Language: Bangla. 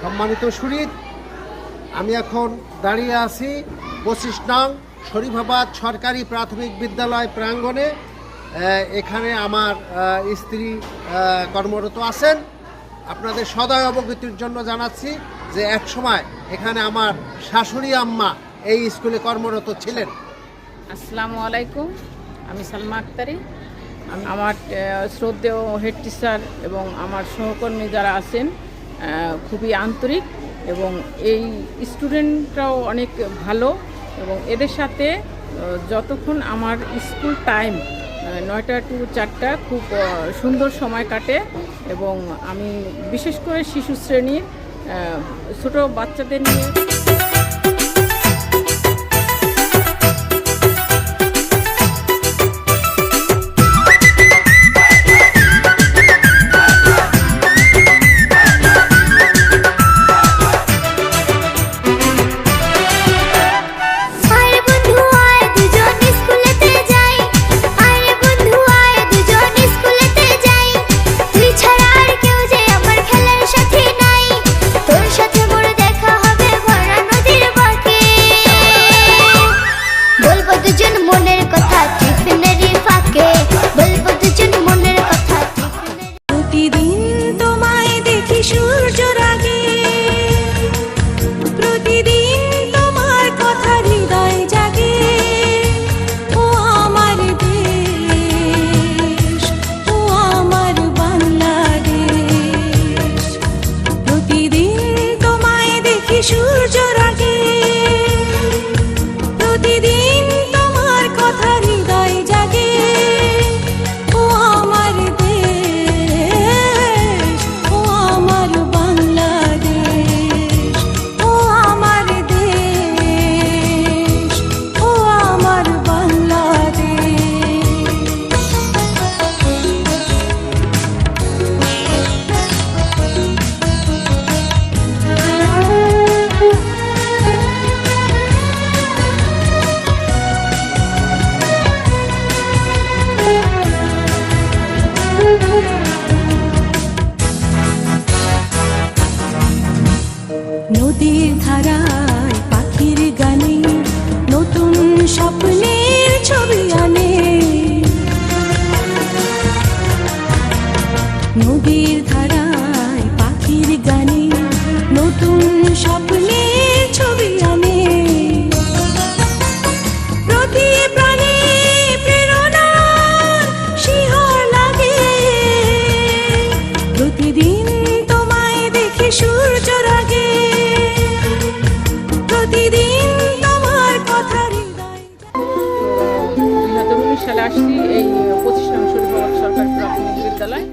সম্মানিত শরীর, আমি এখন দাঁড়িয়ে আছি 25 নং শরীফাবাদ সরকারি প্রাথমিক বিদ্যালয় প্রাঙ্গণে। এখানে আমার স্ত্রী কর্মরত আছেন। আপনাদের সদয় অবগতির জন্য জানাচ্ছি যে একসময় এখানে আমার শাশুড়ি আম্মা এই স্কুলে কর্মরত ছিলেন। আসসালামু আলাইকুম, আমি সালমা আক্তারি। আমার শ্রদ্ধেয় হেড টিচার এবং আমার সহকর্মী যারা আছেন খুবই আন্তরিক এবং এই স্টুডেন্টরাও অনেক ভালো এবং এদের সাথে যতক্ষণ আমার স্কুল টাইম 9টা to 4টা খুব সুন্দর সময় কাটে এবং আমি বিশেষ করে শিশু শ্রেণীর ছোট বাচ্চাদের নিয়ে নদীর ধারায় পাখির গানে নতুন স্বপ্নের ছবি আনে। নদীর ধারায় পাখির গানে নতুন স্বপ্নের ছবি আনে। প্রতি প্রাণে প্রেরণা শিহর লাগে, প্রতিদিন তোমায় দেখে সূর্য রাগে, প্রতিদিন তোমার কথা হৃদয়। 2019 সালে আসছি এই 25 নং শরীফাবাদ সরকারি প্রাথমিক বিদ্যালয়।